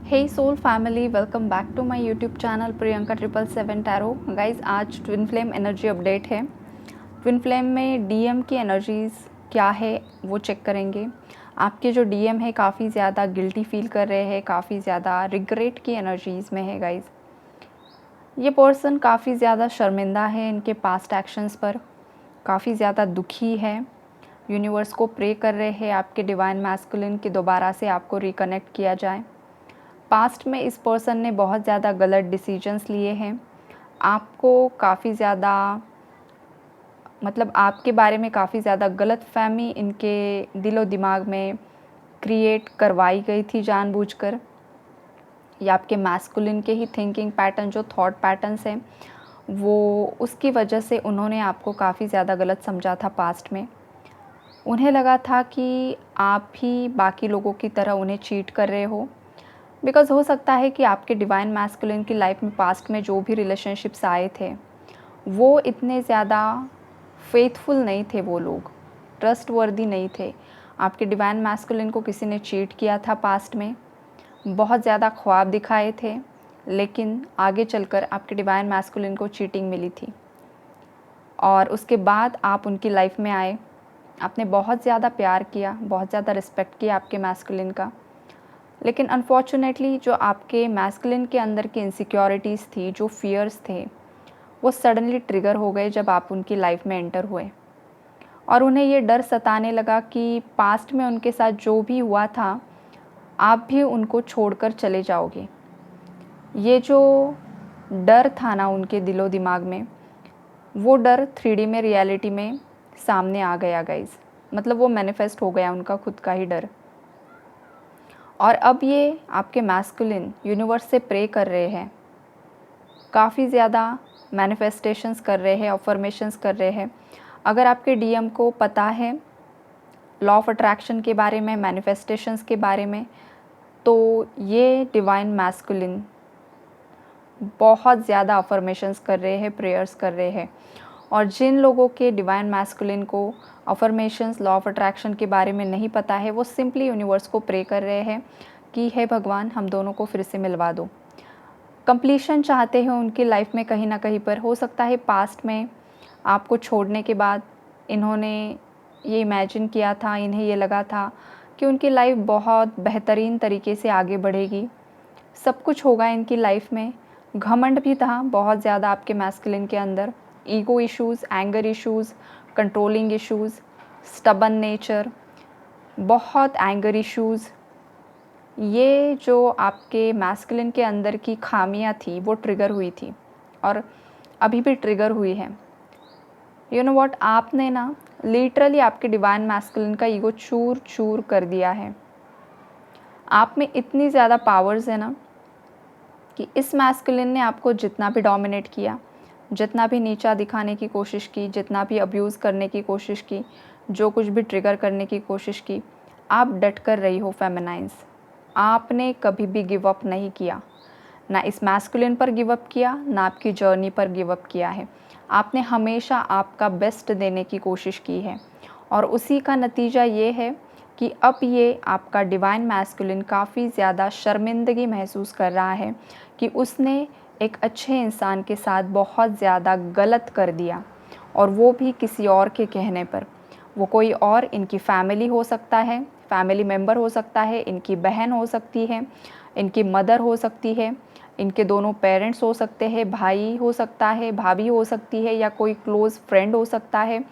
Hey soul family, welcome back to my YouTube channel Priyanka 777 tarot. Guys, आज twin flame energy update है। Twin flame में DM की energies क्या है वो चेक करेंगे। आपके जो डीएम है काफ़ी ज़्यादा गिल्टी फील कर रहे हैं, काफ़ी ज़्यादा रिग्रेट की एनर्जीज़ में है। गाइज, ये पर्सन काफ़ी ज़्यादा शर्मिंदा है इनके पास्ट एक्शंस पर, काफ़ी ज़्यादा दुखी है। यूनिवर्स को प्रे कर रहे हैं आपके डिवाइन मैस्कुलिन की दोबारा से आपको रिकनेक्ट किया जाए। पास्ट में इस पर्सन ने बहुत ज़्यादा गलत डिसीजंस लिए हैं। आपको काफ़ी ज़्यादा आपके बारे में काफ़ी ज़्यादा गलतफ़हमी इनके दिलो दिमाग में क्रिएट करवाई गई थी जानबूझकर, या आपके मैस्कुलिन के ही थिंकिंग पैटर्न जो थॉट पैटर्न्स हैं वो उसकी वजह से उन्होंने आपको काफ़ी ज़्यादा गलत समझा था पास्ट में। उन्हें लगा था कि आप ही बाकी लोगों की तरह उन्हें चीट कर रहे हो, बिकॉज़ हो सकता है कि आपके डिवाइन मैस्कुलिन की लाइफ में पास्ट में जो भी रिलेशनशिप्स आए थे वो इतने ज़्यादा फेथफुल नहीं थे, वो लोग ट्रस्टवर्दी नहीं थे। आपके डिवाइन मैस्कुलिन को किसी ने चीट किया था पास्ट में, बहुत ज़्यादा ख्वाब दिखाए थे, लेकिन आगे चलकर आपके डिवाइन मैस्कुलिन को चीटिंग मिली थी और उसके बाद आप उनकी लाइफ में आए। आपने बहुत ज़्यादा प्यार किया, बहुत ज़्यादा रिस्पेक्ट किया आपके मैस्कुलिन का, लेकिन अनफॉर्चुनेटली जो आपके मैस्कुलिन के अंदर की इनसिक्योरिटीज़ थी, जो फियर्स थे, वो सडनली ट्रिगर हो गए जब आप उनकी लाइफ में एंटर हुए। और उन्हें ये डर सताने लगा कि पास्ट में उनके साथ जो भी हुआ था आप भी उनको छोड़कर चले जाओगे। ये जो डर था ना उनके दिलो दिमाग में, वो डर 3D में रियलिटी में सामने आ गया गाइज़। वो मैनिफेस्ट हो गया उनका खुद का ही डर। और अब ये आपके मैस्कुलिन यूनिवर्स से प्रे कर रहे हैं, काफ़ी ज़्यादा मैनिफेस्टेशंस कर रहे हैं, अफर्मेशंस कर रहे हैं। अगर आपके डीएम को पता है लॉ ऑफ अट्रैक्शन के बारे में, मैनिफेस्टेशंस के बारे में, तो ये डिवाइन मैस्कुलिन बहुत ज़्यादा अफर्मेशंस कर रहे हैं, प्रेयर्स कर रहे हैं। और जिन लोगों के डिवाइन मैस्कुलिन को अफर्मेशंस, लॉ ऑफ अट्रैक्शन के बारे में नहीं पता है, वो सिंपली यूनिवर्स को प्रे कर रहे हैं कि हे भगवान, हम दोनों को फिर से मिलवा दो। कंप्लीशन चाहते हैं उनकी लाइफ में कहीं ना कहीं पर। हो सकता है पास्ट में आपको छोड़ने के बाद इन्होंने ये इमेजिन किया था, इन्हें ये लगा था कि उनकी लाइफ बहुत बेहतरीन तरीके से आगे बढ़ेगी, सब कुछ होगा इनकी लाइफ में। घमंड भी था बहुत ज़्यादा आपके मैस्कुलिन के अंदर, ego issues, anger issues, controlling issues, stubborn nature, बहुत एंगर इश्यूज़। ये जो आपके मैस्कुलिन के अंदर की खामियां थी वो ट्रिगर हुई थी और अभी भी ट्रिगर हुई है। यू नो व्हाट, आपने ना लिटरली आपके डिवाइन मैस्कुलिन का ईगो चूर चूर कर दिया है। आप में इतनी ज़्यादा पावर्स है ना कि इस मैस्कुलिन ने आपको जितना भी डोमिनेट किया, जितना भी नीचा दिखाने की कोशिश की, जितना भी अब्यूज़ करने की कोशिश की, जो कुछ भी ट्रिगर करने की कोशिश की, आप डट कर रही हो फेमिनाइन्स। आपने कभी भी गिव अप नहीं किया, ना इस मैस्कुलिन पर गिव अप किया, ना आपकी जर्नी पर गिव अप किया है। आपने हमेशा आपका बेस्ट देने की कोशिश की है और उसी का नतीजा ये है कि अब ये आपका डिवाइन मैस्कुलिन काफ़ी ज़्यादा शर्मिंदगी महसूस कर रहा है कि उसने एक अच्छे इंसान के साथ बहुत ज़्यादा गलत कर दिया, और वो भी किसी और के कहने पर। वो कोई और इनकी फैमिली हो सकता है, फैमिली मेम्बर हो सकता है, इनकी बहन हो सकती है, इनकी मदर हो सकती है, इनके दोनों पेरेंट्स हो सकते हैं, भाई हो सकता है, भाभी हो सकती है, या कोई क्लोज़ फ्रेंड हो सकता है,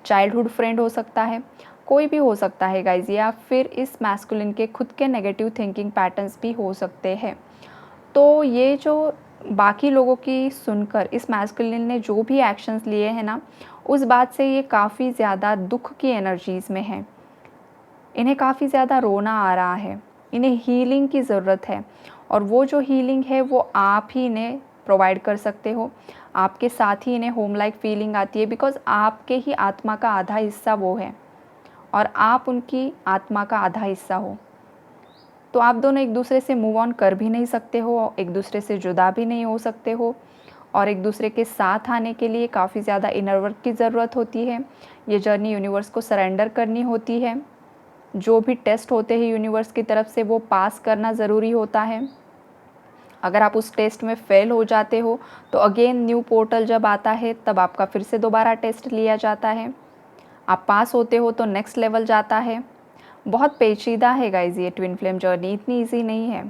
चाइल्डहुड फ्रेंड हो सकता है, कोई भी हो सकता है गाइज। या फिर इस मैस्कुलिन के खुद के नेगेटिव थिंकिंग पैटर्न्स भी हो सकते हैं। तो ये जो बाकी लोगों की सुनकर इस मैस्कुलिन ने जो भी एक्शंस लिए हैं ना, उस बात से ये काफ़ी ज़्यादा दुख की एनर्जीज़ में है। इन्हें काफ़ी ज़्यादा रोना आ रहा है, इन्हें हीलिंग की ज़रूरत है, और वो जो हीलिंग है वो आप ही इन्हें प्रोवाइड कर सकते हो। आपके साथ ही इन्हें होम लाइक फीलिंग आती है, बिकॉज़ आपके ही आत्मा का आधा हिस्सा वो है और आप उनकी आत्मा का आधा हिस्सा हो। तो आप दोनों एक दूसरे से मूव ऑन कर भी नहीं सकते हो, एक दूसरे से जुदा भी नहीं हो सकते हो, और एक दूसरे के साथ आने के लिए काफ़ी ज़्यादा इनर वर्क की ज़रूरत होती है। ये जर्नी यूनिवर्स को सरेंडर करनी होती है। जो भी टेस्ट होते हैं यूनिवर्स की तरफ से वो पास करना ज़रूरी होता है। अगर आप उस टेस्ट में फ़ेल हो जाते हो तो अगेन न्यू पोर्टल जब आता है तब आपका फिर से दोबारा टेस्ट लिया जाता है। आप पास होते हो तो नेक्स्ट लेवल जाता है। बहुत पेचीदा है गाइज़ ये ट्विन फ्लेम जर्नी, इतनी ईजी नहीं है।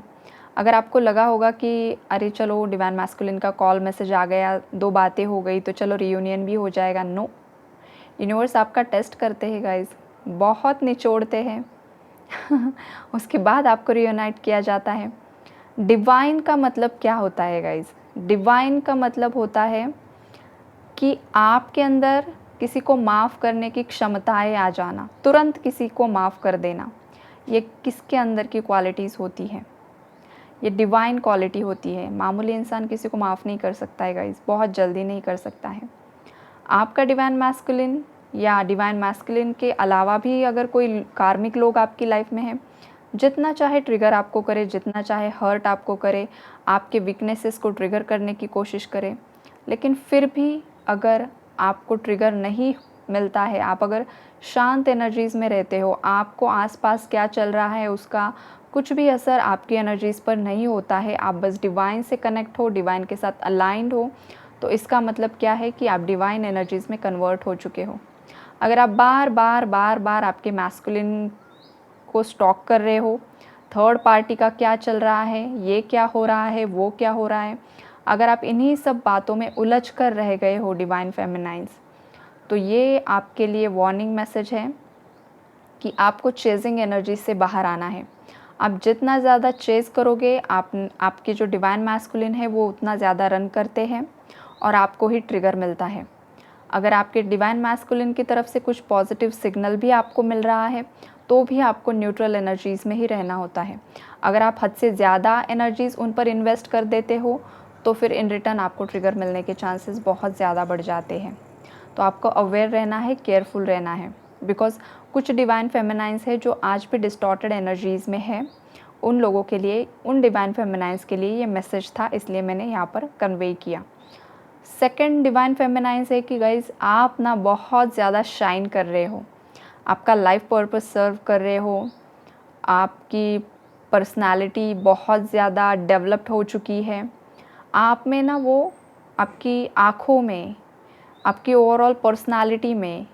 अगर आपको लगा होगा कि अरे चलो डिवाइन मैस्कुलिन का कॉल मैसेज आ गया, 2 बातें हो गई तो चलो रियूनियन भी हो जाएगा, नो। यूनिवर्स आपका टेस्ट करते हैं गाइज़, बहुत निचोड़ते हैं उसके बाद आपको रियूनाइट किया जाता है। डिवाइन का मतलब क्या होता है गाइज़? डिवाइन का मतलब होता है कि आपके अंदर किसी को माफ़ करने की क्षमताएँ आ जाना, तुरंत किसी को माफ़ कर देना। ये किसके अंदर की क्वालिटीज़ होती हैं? ये डिवाइन क्वालिटी होती है। मामूली इंसान किसी को माफ़ नहीं कर सकता है गाइज़, बहुत जल्दी नहीं कर सकता है। आपका डिवाइन मैस्कुलिन या डिवाइन मैस्कुलिन के अलावा भी अगर कोई कार्मिक लोग आपकी लाइफ में हैं, जितना चाहे ट्रिगर आपको करे, जितना चाहे हर्ट आपको करे, आपके वीकनेसेस को ट्रिगर करने की कोशिश करे, लेकिन फिर भी अगर आपको ट्रिगर नहीं मिलता है, आप अगर शांत एनर्जीज़ में रहते हो, आपको आसपास क्या चल रहा है उसका कुछ भी असर आपकी एनर्जीज़ पर नहीं होता है, आप बस डिवाइन से कनेक्ट हो, डिवाइन के साथ अलाइंड हो, तो इसका मतलब क्या है कि आप डिवाइन एनर्जीज़ में कन्वर्ट हो चुके हो। अगर आप बार बार आपके मैस्कुलिन को स्टॉक कर रहे हो, थर्ड पार्टी का क्या चल रहा है, ये क्या हो रहा है, वो क्या हो रहा है, अगर आप इन्हीं सब बातों में उलझ कर रह गए हो डिवाइन फेमिनाइन्स, तो ये आपके लिए वार्निंग मैसेज है कि आपको चेजिंग एनर्जी से बाहर आना है। आप जितना ज़्यादा चेज़ करोगे, आपकी जो डिवाइन मैस्कुलिन है वो उतना ज़्यादा रन करते हैं और आपको ही ट्रिगर मिलता है। अगर आपके डिवाइन मैस्कुलिन की तरफ से कुछ पॉजिटिव सिग्नल भी आपको मिल रहा है, तो भी आपको न्यूट्रल एनर्जीज़ में ही रहना होता है। अगर आप हद से ज़्यादा एनर्जीज़ उन पर इन्वेस्ट कर देते हो, तो फिर इन रिटर्न आपको ट्रिगर मिलने के चांसेस बहुत ज़्यादा बढ़ जाते हैं। तो आपको अवेयर रहना है, केयरफुल रहना है, बिकॉज़ कुछ डिवाइन फेमिनाइन्स है जो आज भी डिस्टॉर्टेड एनर्जीज़ में है। उन लोगों के लिए, उन डिवाइन फेमिनाइन्स के लिए ये मैसेज था, इसलिए मैंने यहाँ पर कन्वे किया। सेकंड डिवाइन फेमिनाइन्स है कि गाइज़ आप ना बहुत ज़्यादा शाइन कर रहे हो, आपका लाइफ पर्पस सर्व कर रहे हो, आपकी पर्सनालिटी बहुत ज़्यादा डेवलप्ड हो चुकी है। आप में ना वो, आपकी आँखों में, आपकी ओवरऑल पर्सनालिटी में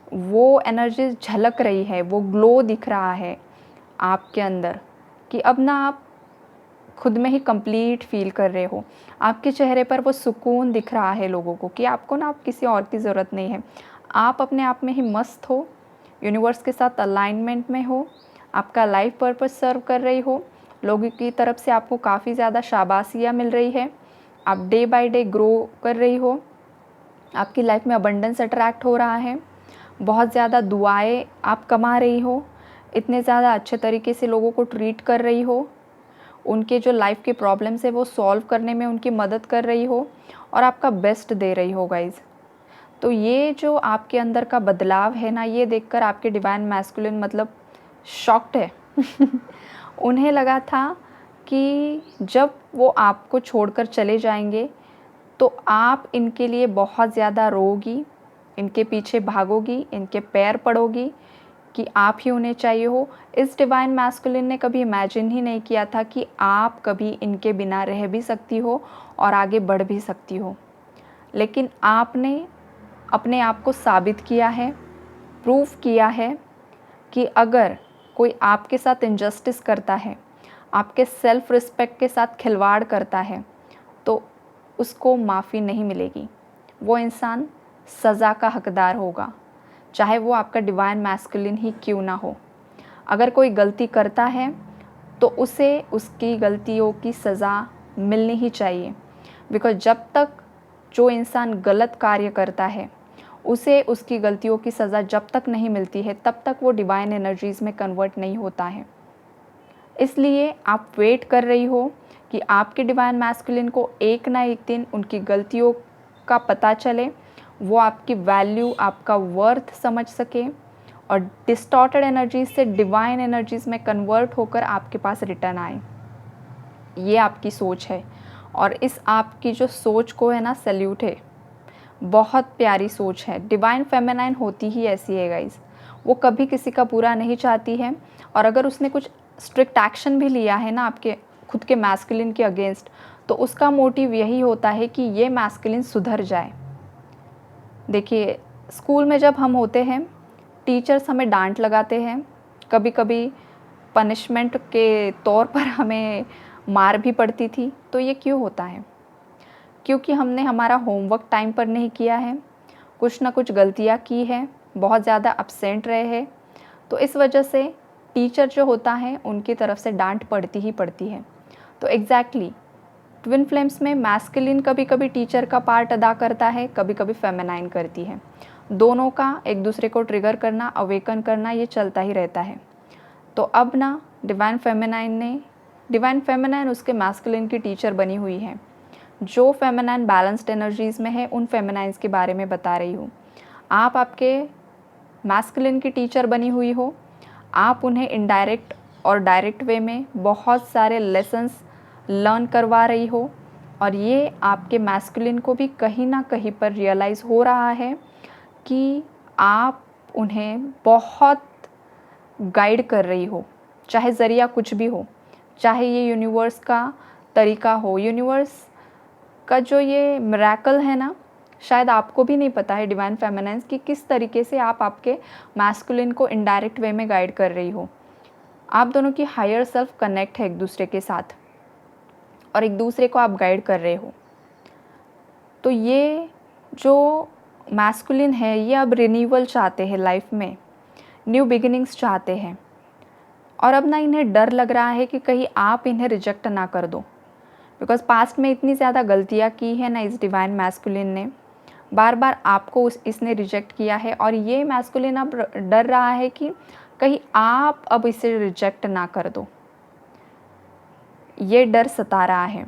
वो एनर्जी झलक रही है, वो ग्लो दिख रहा है आपके अंदर कि अब ना आप खुद में ही कंप्लीट फील कर रहे हो। आपके चेहरे पर वो सुकून दिख रहा है लोगों को कि आपको ना, आप किसी और की ज़रूरत नहीं है। आप अपने आप में ही मस्त हो, यूनिवर्स के साथ अलाइनमेंट में हो, आपका लाइफ पर्पस सर्व कर रही हो, लोगों की तरफ से आपको काफ़ी ज़्यादा शाबाशियाँ मिल रही है, आप डे बाय डे ग्रो कर रही हो, आपकी लाइफ में अबंडेंस अट्रैक्ट हो रहा है, बहुत ज़्यादा दुआएँ आप कमा रही हो, इतने ज़्यादा अच्छे तरीके से लोगों को ट्रीट कर रही हो, उनके जो लाइफ के प्रॉब्लम्स है वो सॉल्व करने में उनकी मदद कर रही हो और आपका बेस्ट दे रही हो गाइज़। तो ये जो आपके अंदर का बदलाव है ना, ये देखकर आपके डिवाइन मैस्कुलिन मतलब शॉक्ड है उन्हें लगा था कि जब वो आपको छोड़कर चले जाएंगे तो आप इनके लिए बहुत ज़्यादा रोओगी, इनके पीछे भागोगी, इनके पैर पड़ोगी कि आप ही उन्हें चाहिए हो। इस डिवाइन मैस्कुलिन ने कभी इमेजिन ही नहीं किया था कि आप कभी इनके बिना रह भी सकती हो और आगे बढ़ भी सकती हो। लेकिन आपने अपने आप को साबित किया है, प्रूफ किया है कि अगर कोई आपके साथ इनजस्टिस करता है, आपके सेल्फ रिस्पेक्ट के साथ खिलवाड़ करता है, तो उसको माफ़ी नहीं मिलेगी। वो इंसान सज़ा का हकदार होगा, चाहे वो आपका डिवाइन मैस्कुलिन ही क्यों ना हो। अगर कोई गलती करता है तो उसे उसकी गलतियों की सज़ा मिलनी ही चाहिए, बिकॉज़ जब तक जो इंसान गलत कार्य करता है उसे उसकी गलतियों की सज़ा जब तक नहीं मिलती है, तब तक वो डिवाइन एनर्जीज़ में कन्वर्ट नहीं होता है। इसलिए आप वेट कर रही हो कि आपके डिवाइन मैस्कुलिन को एक ना एक दिन उनकी गलतियों का पता चले, वो आपकी वैल्यू, आपका वर्थ समझ सके और डिस्टॉर्टेड एनर्जीज से डिवाइन एनर्जीज़ में कन्वर्ट होकर आपके पास रिटर्न आए। ये आपकी सोच है और इस आपकी जो सोच को है ना, सैल्यूट है। बहुत प्यारी सोच है। डिवाइन फेमिनाइन होती ही ऐसी है गाइज़, वो कभी किसी का बुरा नहीं चाहती है और अगर उसने कुछ स्ट्रिक्ट एक्शन भी लिया है ना आपके खुद के मैस्कुलिन के अगेंस्ट, तो उसका मोटिव यही होता है कि ये मैस्कुलिन सुधर जाए। देखिए, स्कूल में जब हम होते हैं, टीचर्स हमें डांट लगाते हैं, कभी कभी पनिशमेंट के तौर पर हमें मार भी पड़ती थी। तो ये क्यों होता है? क्योंकि हमने हमारा होमवर्क टाइम पर नहीं किया है, कुछ ना कुछ गलतियाँ की हैं, बहुत ज़्यादा अब्सेंट रहे हैं। तो इस वजह से टीचर जो होता है उनकी तरफ से डांट पड़ती ही पड़ती है। तो एग्जैक्टली ट्विन फ्लेम्स में मैस्कुलिन कभी कभी टीचर का पार्ट अदा करता है, कभी कभी फेमिनाइन करती है। दोनों का एक दूसरे को ट्रिगर करना, अवेकन करना, ये चलता ही रहता है। तो अब ना डिवाइन फेमिनाइन उसके मैस्कुलिन की टीचर बनी हुई है। जो फेमिनाइन बैलेंस्ड एनर्जीज़ में है, उन फेमिनाइन्स के बारे में बता रही हूँ। आप आपके मैस्कुलिन की टीचर बनी हुई हो, आप उन्हें इनडायरेक्ट और डायरेक्ट वे में बहुत सारे लेसन्स लर्न करवा रही हो, और ये आपके मैस्कुलिन को भी कहीं ना कहीं पर रियलाइज़ हो रहा है कि आप उन्हें बहुत गाइड कर रही हो, चाहे ज़रिया कुछ भी हो, चाहे ये यूनिवर्स का तरीका हो। यूनिवर्स का जो ये मिरेकल है ना, शायद आपको भी नहीं पता है डिवाइन फेमिनाइन्स कि किस तरीके से आप आपके मैस्कुलिन को इनडायरेक्ट वे में गाइड कर रही हो। आप दोनों की हायर सेल्फ कनेक्ट है एक दूसरे के साथ, और एक दूसरे को आप गाइड कर रहे हो। तो ये जो मैस्कुलिन है, ये अब रिन्यूअल चाहते हैं लाइफ में, न्यू बिगिनिंग्स चाहते हैं। और अब ना इन्हें डर लग रहा है कि कहीं आप इन्हें रिजेक्ट ना कर दो, बिकॉज पास्ट में इतनी ज़्यादा गलतियाँ की है ना इस डिवाइन मैस्कुलिन ने, बार बार आपको इसने रिजेक्ट किया है। और ये मैस्कुलिन अब डर रहा है कि कहीं आप अब इसे रिजेक्ट ना कर दो, ये डर सता रहा है।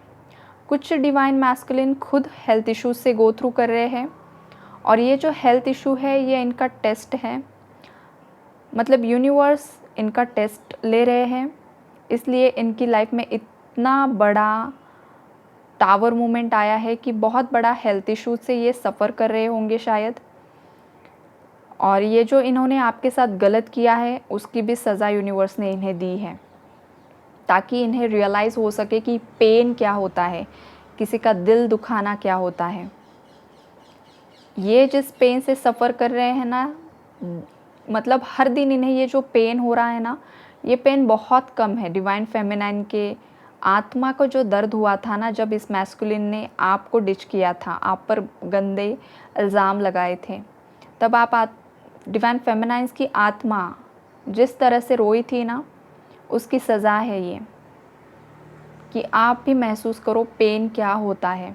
कुछ डिवाइन मैस्कुलिन खुद हेल्थ इश्यूज से गो थ्रू कर रहे हैं, और ये जो हेल्थ इशू है ये इनका टेस्ट है, मतलब यूनिवर्स इनका टेस्ट ले रहे हैं। इसलिए इनकी लाइफ में इतना बड़ा टावर मूवमेंट आया है कि बहुत बड़ा हेल्थ इशू से ये सफ़र कर रहे होंगे शायद। और ये जो इन्होंने आपके साथ गलत किया है उसकी भी सज़ा यूनिवर्स ने इन्हें दी है, ताकि इन्हें रियलाइज़ हो सके कि पेन क्या होता है, किसी का दिल दुखाना क्या होता है। ये जिस पेन से सफ़र कर रहे हैं ना, मतलब हर दिन इन्हें ये जो पेन हो रहा है ना, ये पेन बहुत कम है। डिवाइन फेमिनाइन के आत्मा को जो दर्द हुआ था ना, जब इस मैस्कुलिन ने आपको डिच किया था, आप पर गंदे इल्ज़ाम लगाए थे, तब आप डिवाइन फेमिनाइन्स की आत्मा जिस तरह से रोई थी ना, उसकी सज़ा है ये, कि आप भी महसूस करो पेन क्या होता है।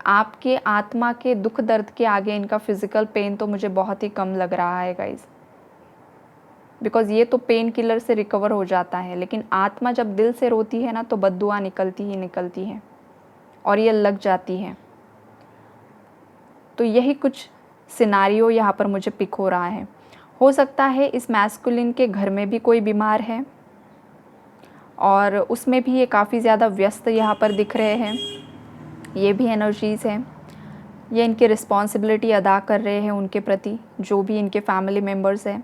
आपके आत्मा के दुख दर्द के आगे इनका फिज़िकल पेन तो मुझे बहुत ही कम लग रहा है गाइज़, बिकॉज़ ये तो पेन किलर से रिकवर हो जाता है, लेकिन आत्मा जब दिल से रोती है ना, तो बद्दुआ निकलती ही निकलती है, और ये लग जाती है। तो यही कुछ सिनारियो यहाँ पर मुझे पिक हो रहा है। हो सकता है इस मैस्कुलिन के घर में भी कोई बीमार है, और उसमें भी ये काफ़ी ज़्यादा व्यस्त यहाँ पर दिख रहे हैं। ये भी एनर्जीज़ हैं, ये इनकी रिस्पॉन्सिबिलिटी अदा कर रहे हैं उनके प्रति, जो भी इनके फैमिली मेम्बर्स हैं।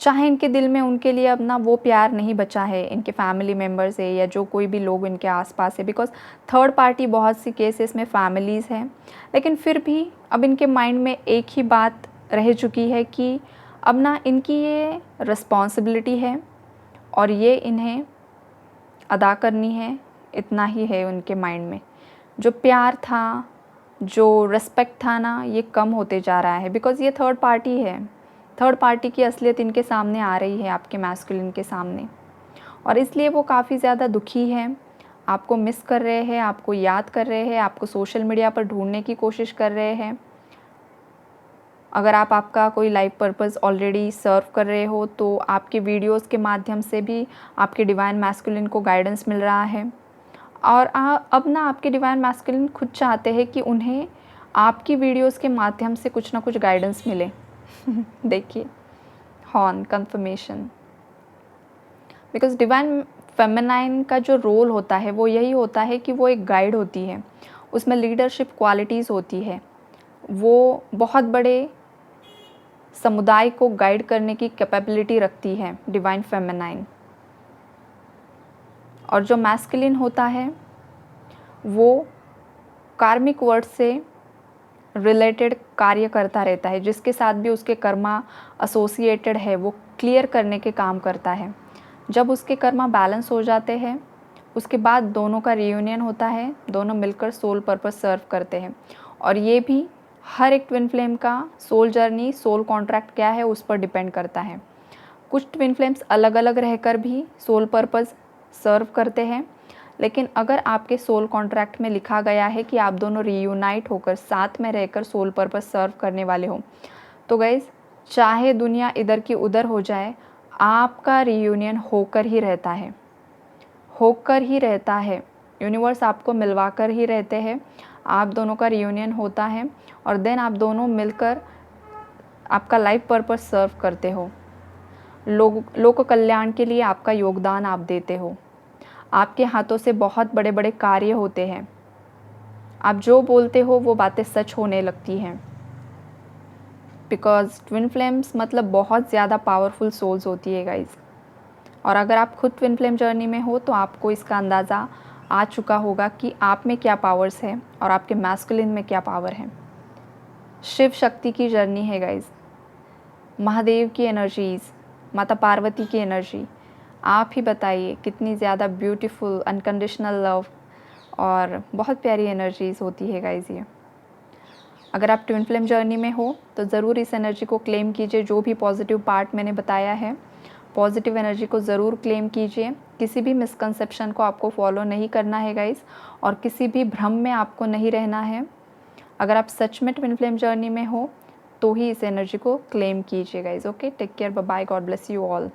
चाहे इनके दिल में उनके लिए अब ना वो प्यार नहीं बचा है इनके फैमिली मेम्बर से, या जो कोई भी लोग इनके आसपास है, बिकॉज थर्ड पार्टी बहुत सी केसेस में फैमिलीज़ हैं। लेकिन फिर भी अब इनके माइंड में एक ही बात रह चुकी है कि अब ना इनकी ये रिस्पॉन्सिबिलिटी है, और ये इन्हें अदा करनी है। इतना ही है उनके माइंड में। जो प्यार था, जो रिस्पेक्ट था ना, ये कम होते जा रहा है, बिकॉज़ ये थर्ड पार्टी है। थर्ड पार्टी की असलियत इनके सामने आ रही है, आपके मैस्कुलिन के सामने, और इसलिए वो काफ़ी ज़्यादा दुखी है, आपको मिस कर रहे हैं, आपको याद कर रहे हैं, आपको सोशल मीडिया पर ढूंढने की कोशिश कर रहे हैं। अगर आप आपका कोई लाइफ पर्पस ऑलरेडी सर्व कर रहे हो, तो आपके वीडियोस के माध्यम से भी आपके डिवाइन मैस्कुलिन को गाइडेंस मिल रहा है। और अब ना आपके डिवाइन मैस्कुलिन खुद चाहते हैं कि उन्हें आपकी वीडियोस के माध्यम से कुछ ना कुछ गाइडेंस मिले। देखिए, horn confirmation, because divine feminine का जो रोल होता है वो यही होता है कि वो एक गाइड होती है, उसमें लीडरशिप क्वालिटीज़ होती है, वो बहुत बड़े समुदाय को गाइड करने की कैपेबिलिटी रखती है डिवाइन फेमिनाइन। और जो मैस्कुलिन होता है वो कार्मिक वर्ड से रिलेटेड कार्य करता रहता है, जिसके साथ भी उसके कर्मा एसोसिएटेड है वो क्लियर करने के काम करता है। जब उसके कर्मा बैलेंस हो जाते हैं उसके बाद दोनों का रियूनियन होता है, दोनों मिलकर सोल पर्पस सर्व करते हैं। और ये भी हर एक ट्विन फ्लेम का सोल जर्नी, सोल कॉन्ट्रैक्ट क्या है उस पर डिपेंड करता है। कुछ ट्विन फ्लेम्स अलग अलग रहकर भी सोल पर्पस सर्व करते हैं, लेकिन अगर आपके सोल कॉन्ट्रैक्ट में लिखा गया है कि आप दोनों रीयूनाइट होकर साथ में रहकर सोल पर्पस सर्व करने वाले हो, तो गाइज़ चाहे दुनिया इधर की उधर हो जाए, आपका रीयूनियन होकर ही रहता है, होकर ही रहता है। यूनिवर्स आपको मिलवा कर ही रहते हैं, आप दोनों का रीयूनियन होता है और देन आप दोनों मिलकर आपका लाइफ पर्पस सर्व करते हो। लोक कल्याण के लिए आपका योगदान आप देते हो। आपके हाथों से बहुत बड़े बड़े कार्य होते हैं। आप जो बोलते हो वो बातें सच होने लगती हैं, बिकॉज ट्विन फ्लेम्स मतलब बहुत ज़्यादा पावरफुल सोल्स होती है गाइज। और अगर आप खुद ट्विन फ्लेम जर्नी में हो तो आपको इसका अंदाज़ा आ चुका होगा कि आप में क्या पावर्स है और आपके मैस्कुलिन में क्या पावर है। शिव शक्ति की जर्नी है गाइज, महादेव की एनर्जीज़, माता पार्वती की एनर्जी। आप ही बताइए कितनी ज़्यादा ब्यूटीफुल अनकंडीशनल लव और बहुत प्यारी एनर्जीज़ होती है गाइज ये। अगर आप ट्विन फ्लेम जर्नी में हो तो ज़रूर इस एनर्जी को क्लेम कीजिए। जो भी पॉजिटिव पार्ट मैंने बताया है, पॉजिटिव एनर्जी को ज़रूर क्लेम कीजिए। किसी भी मिसकंसेप्शन को आपको फॉलो नहीं करना है गाइज, और किसी भी भ्रम में आपको नहीं रहना है। अगर आप सच में ट्विन फ्लेम जर्नी में हो तो ही इस एनर्जी को क्लेम कीजिए guys. Okay, take care, bye bye, God bless you all.